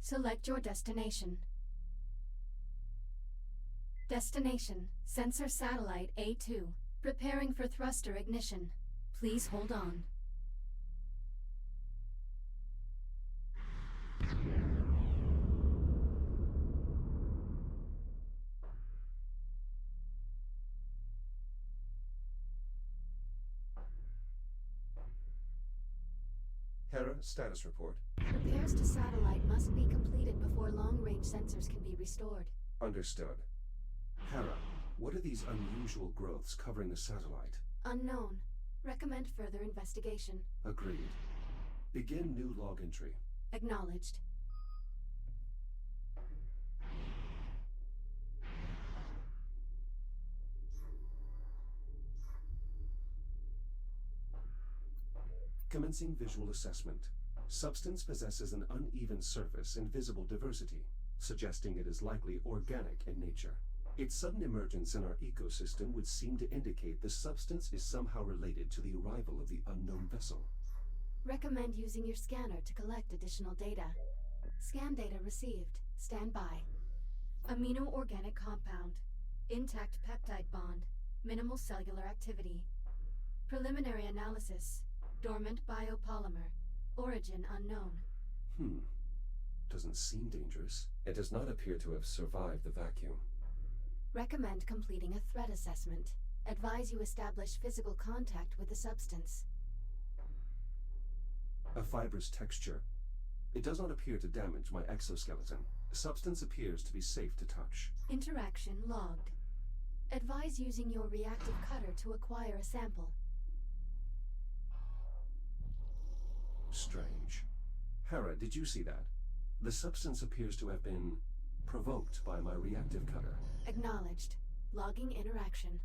Select your destination. Destination, Sensor Satellite A2. Preparing for thruster ignition. Please hold on. Hera, status report. Repairs to satellite must be completed before long-range sensors can be restored. Understood. Hera, what are these unusual growths covering the satellite? Unknown. Recommend further investigation. Agreed. Begin new log entry. Acknowledged. Commencing visual assessment. Substance possesses an uneven surface and visible diversity, suggesting it is likely organic in nature. Its sudden emergence in our ecosystem would seem to indicate the substance is somehow related to the arrival of the unknown vessel. Recommend using your scanner to collect additional data. Scan data received. Stand by. Amino-organic compound. Intact peptide bond. Minimal cellular activity. Preliminary analysis. Dormant biopolymer. Origin unknown. Doesn't seem dangerous. It does not appear to have survived the vacuum. Recommend completing a threat assessment. Advise you establish physical contact with the substance. A fibrous texture. It does not appear to damage my exoskeleton. Substance appears to be safe to touch. Interaction logged. Advise using your reactive cutter to acquire a sample. Strange. Hera, did you see that? The substance appears to have been provoked by my reactive cutter. Acknowledged. Logging interaction.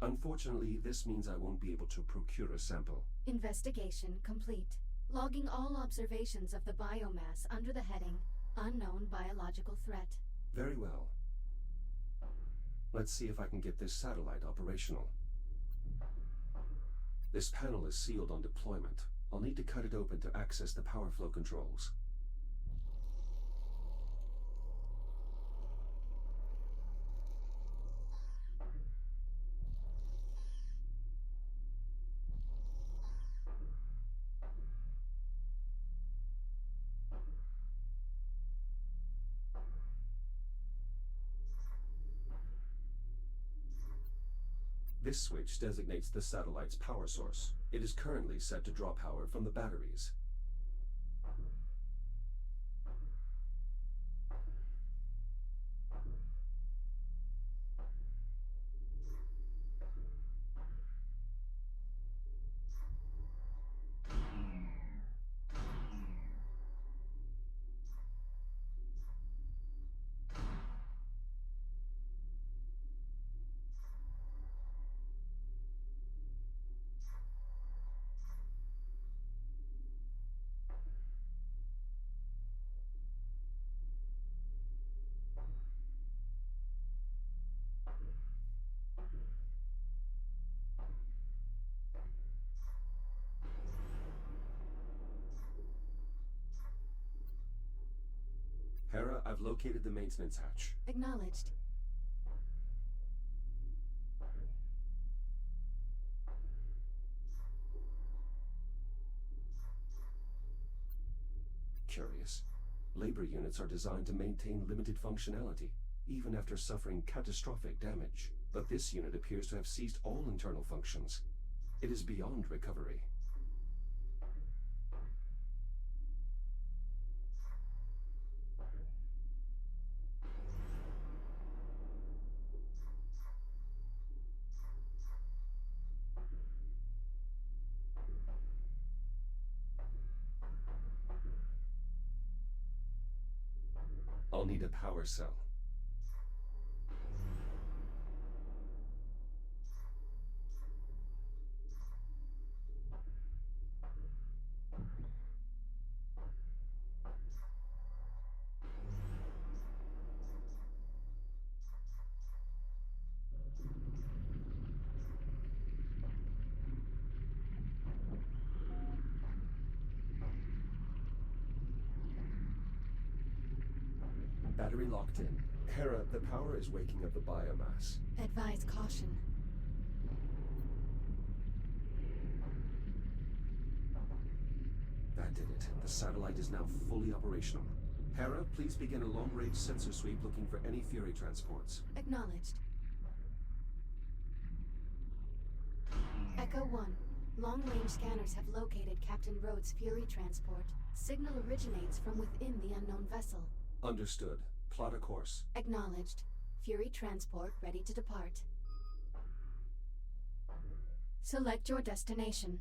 Unfortunately, this means I won't be able to procure a sample. Investigation complete. Logging all observations of the biomass under the heading Unknown Biological Threat. Very well. Let's see if I can get this satellite operational. This panel is sealed on deployment. I'll need to cut it open to access the power flow controls. This switch designates the satellite's power source. It is currently set to draw power from the batteries. Hera, I've located the maintenance hatch. Acknowledged. Curious. Labor units are designed to maintain limited functionality, even after suffering catastrophic damage. But this unit appears to have ceased all internal functions. It is beyond recovery. I'll need a power cell. Battery locked in. Hera, the power is waking up the biomass. Advise caution. That did it. The satellite is now fully operational. Hera, please begin a long-range sensor sweep looking for any Fury transports. Acknowledged. Echo 1. Long-range scanners have located Captain Rhodes' Fury transport. Signal originates from within the unknown vessel. Understood. Plot a course. Acknowledged. Fury transport ready to depart. Select your destination.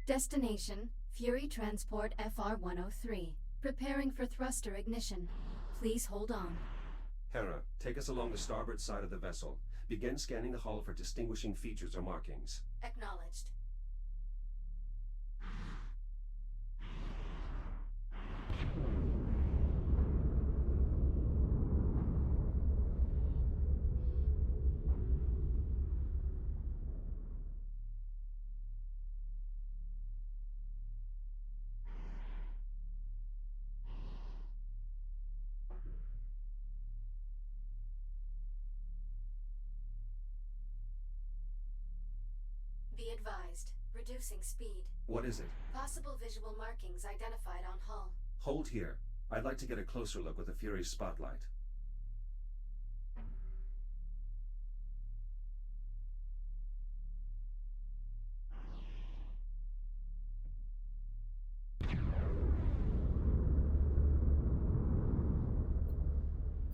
Destination, Fury Transport FR-103. Preparing for thruster ignition. Please hold on. Hera, take us along the starboard side of the vessel. Begin scanning the hull for distinguishing features or markings. Acknowledged. Be advised. Reducing speed. What is it? Possible visual markings identified on hull. Hold here. I'd like to get a closer look with the Fury's spotlight.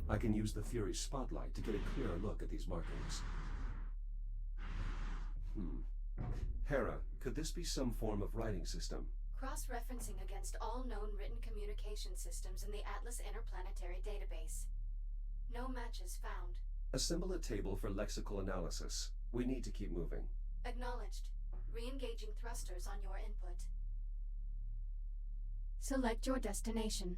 I can use the Fury's spotlight to get a clearer look at these markings. Hera, could this be some form of writing system? Cross-referencing against all known written communication systems in the Atlas Interplanetary Database. No matches found. Assemble a table for lexical analysis. We need to keep moving. Acknowledged. Re-engaging thrusters on your input. Select your destination.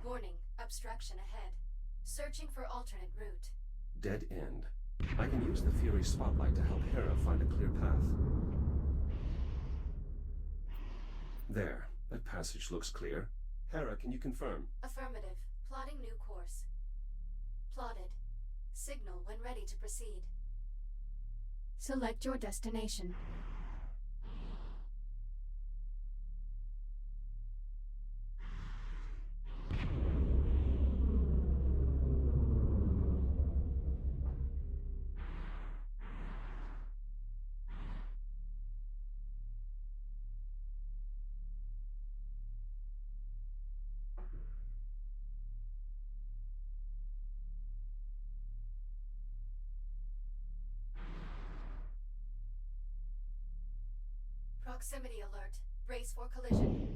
Warning, obstruction ahead. Searching for alternate route. Dead end. I can use the Fury spotlight to help Hera find a clear path. There. That passage looks clear. Hera, can you confirm? Affirmative. Plotting new course. Plotted. Signal when ready to proceed. Select your destination. Proximity alert. Brace for collision.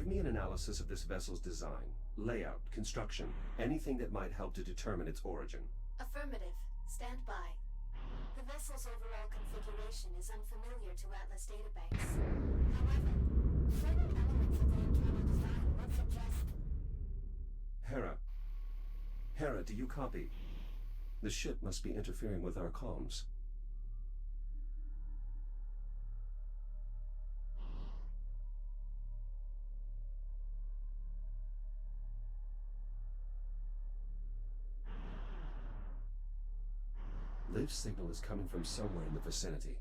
me an analysis of this vessel's design, layout, construction, anything that might help to determine its origin. Affirmative. Stand by. The vessel's overall configuration is unfamiliar to Atlas databanks. However, certain elements of the internal design would suggest... Hera. Hera, do you copy? The ship must be interfering with our comms. Liv's signal is coming from somewhere in the vicinity.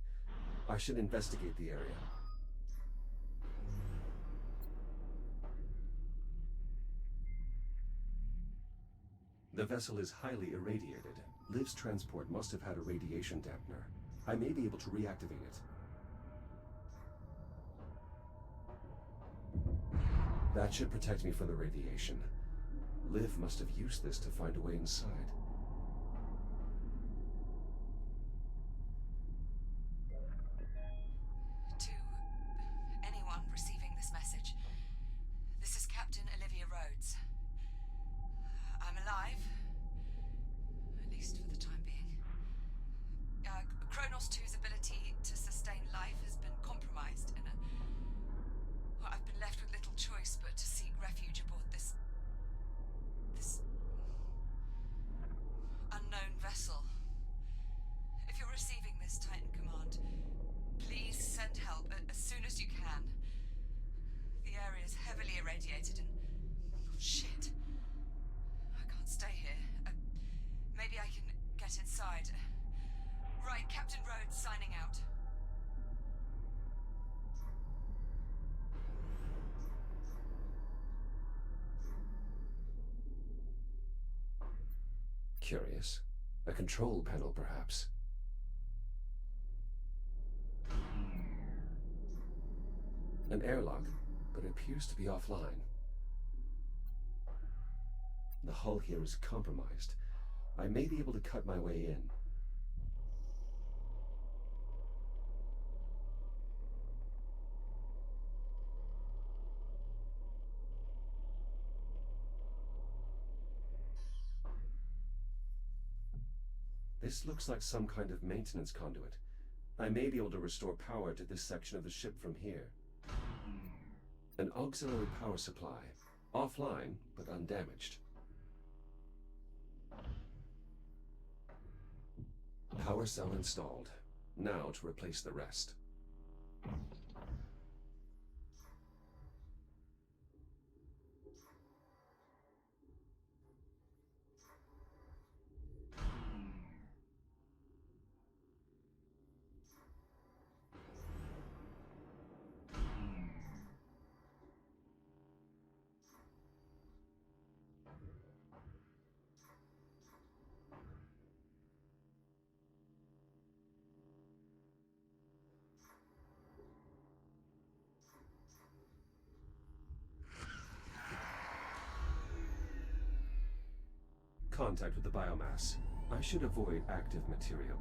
I should investigate the area. The vessel is highly irradiated. Liv's transport must have had a radiation dampener. I may be able to reactivate it. That should protect me from the radiation. Liv must have used this to find a way inside. To anyone receiving this message, this is Captain Olivia Rhodes. I'm alive, at least for the time being. Kronos 2's ability to sustain life has been compromised, and I've been left with little choice but to seek refuge aboard this unknown vessel. If you're receiving this, Titan Command, please send help as soon as you can. The area is heavily irradiated and... oh, shit. I can't stay here. Maybe I can get inside. Right, Captain Rhodes signing out. Curious. A control panel, perhaps. An airlock, but it appears to be offline. The hull here is compromised. I may be able to cut my way in. This looks like some kind of maintenance conduit. I may be able to restore power to this section of the ship from here. An auxiliary power supply. Offline, but undamaged. Power cell installed. Now to replace the rest. Contact with the biomass. I should avoid active material.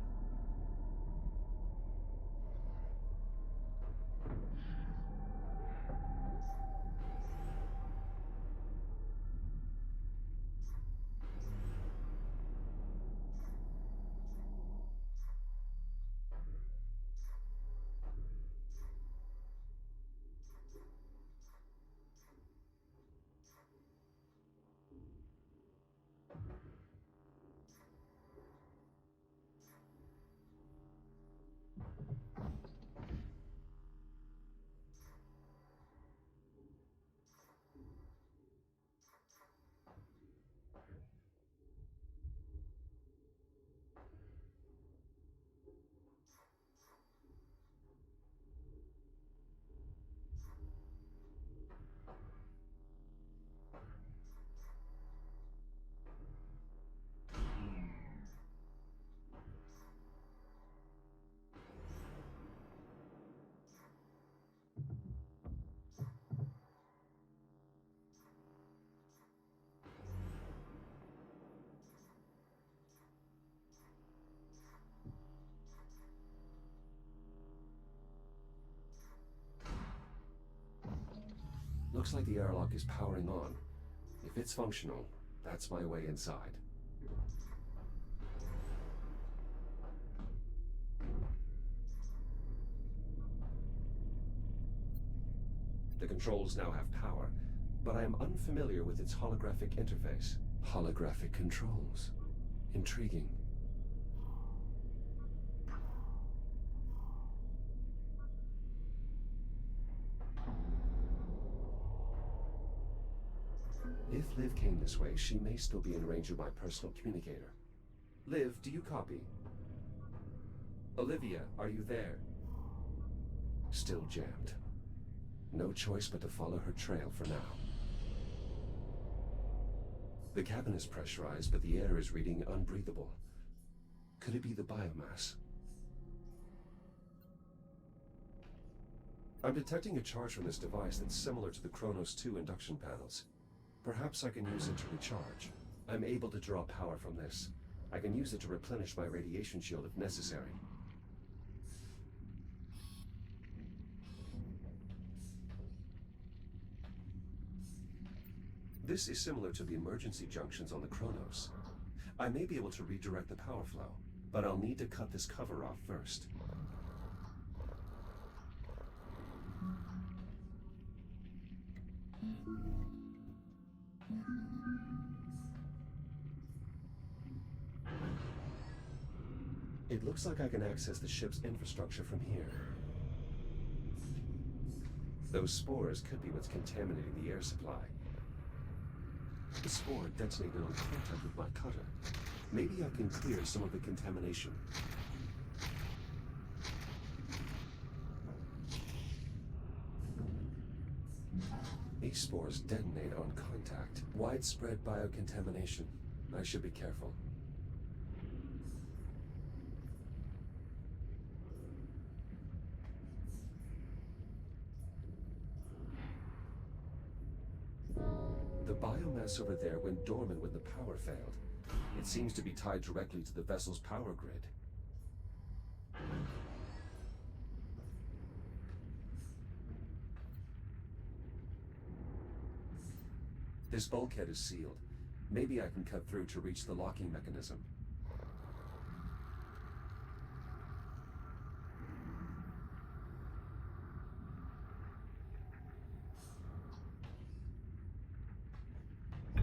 Looks like the airlock is powering on. If it's functional, that's my way inside. The controls now have power, but I am unfamiliar with its holographic interface. Holographic controls. Intriguing. If Liv came this way, she may still be in range of my personal communicator. Liv, do you copy? Olivia, are you there? Still jammed. No choice but to follow her trail for now. The cabin is pressurized, but the air is reading unbreathable. Could it be the biomass? I'm detecting a charge from this device that's similar to the Kronos 2 induction panels. Perhaps I can use it to recharge. I'm able to draw power from this. I can use it to replenish my radiation shield if necessary. This is similar to the emergency junctions on the Kronos. I may be able to redirect the power flow, but I'll need to cut this cover off first. It looks like I can access the ship's infrastructure from here. Those spores could be what's contaminating the air supply. The spore detonated on contact with my cutter. Maybe I can clear some of the contamination. These spores detonate on contact. Widespread biocontamination. I should be careful. The biomass over there went dormant when the power failed. It seems to be tied directly to the vessel's power grid. This bulkhead is sealed. Maybe I can cut through to reach the locking mechanism.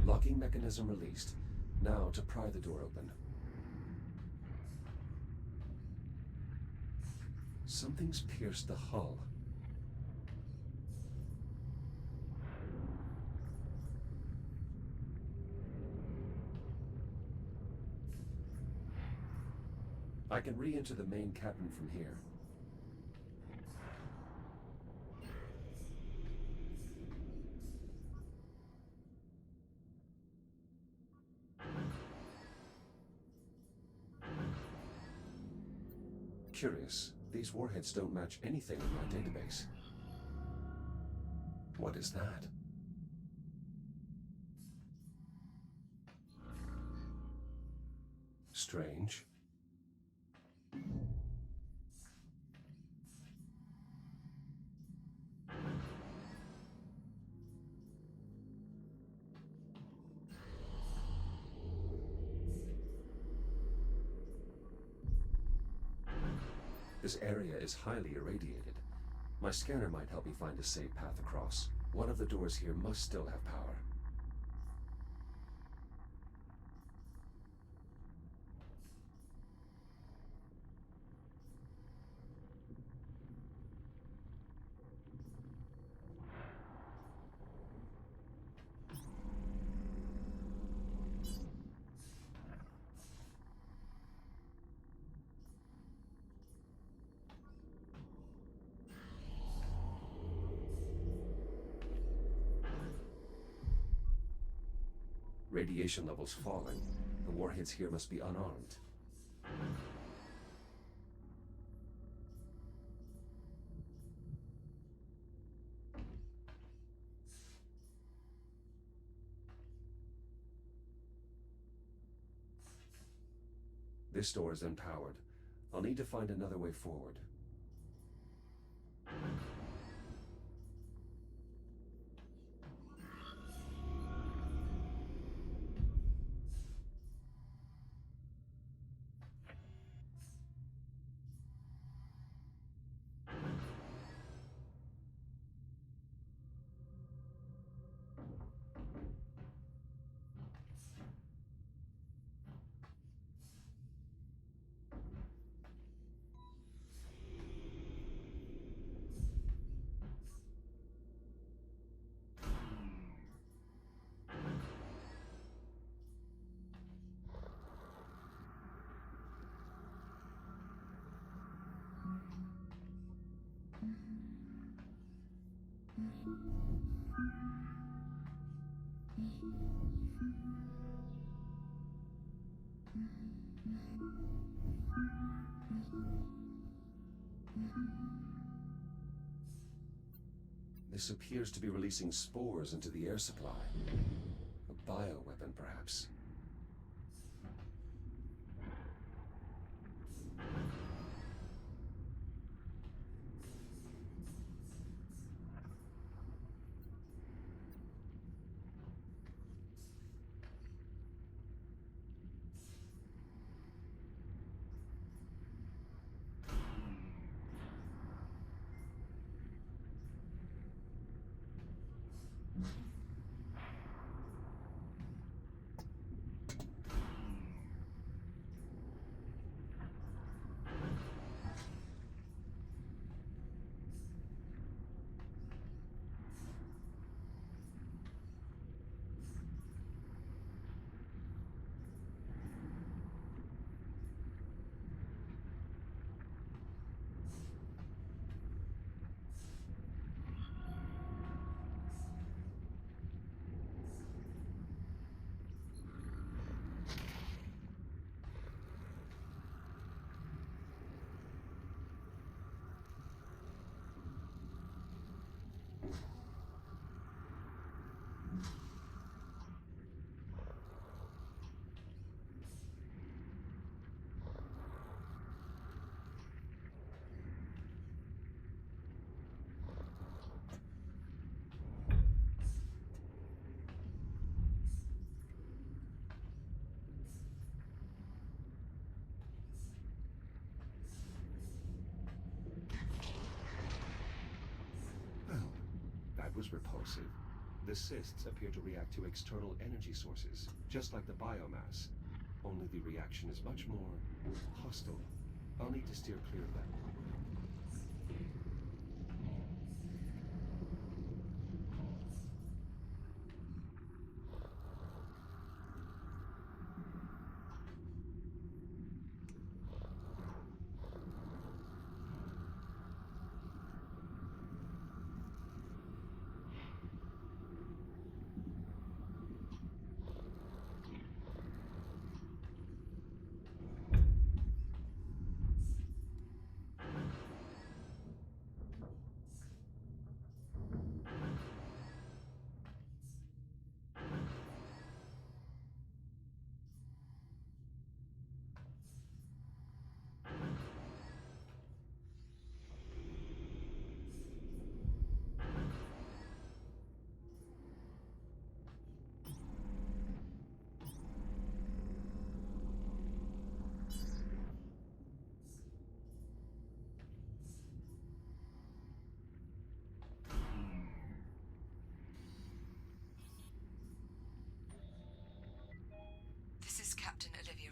Locking mechanism released. Now to pry the door open. Something's pierced the hull. I can re-enter the main cabin from here. Curious, these warheads don't match anything in my database. What is that? Strange. This area is highly irradiated. My scanner might help me find a safe path across. One of the doors here must still have power. Radiation levels falling. The warheads here must be unarmed. This door is unpowered. I'll need to find another way forward. This appears to be releasing spores into the air supply. A bioweapon, perhaps. That was repulsive. The cysts appear to react to external energy sources, just like the biomass. Only the reaction is much more hostile. I'll need to steer clear of that. This is Captain Olivia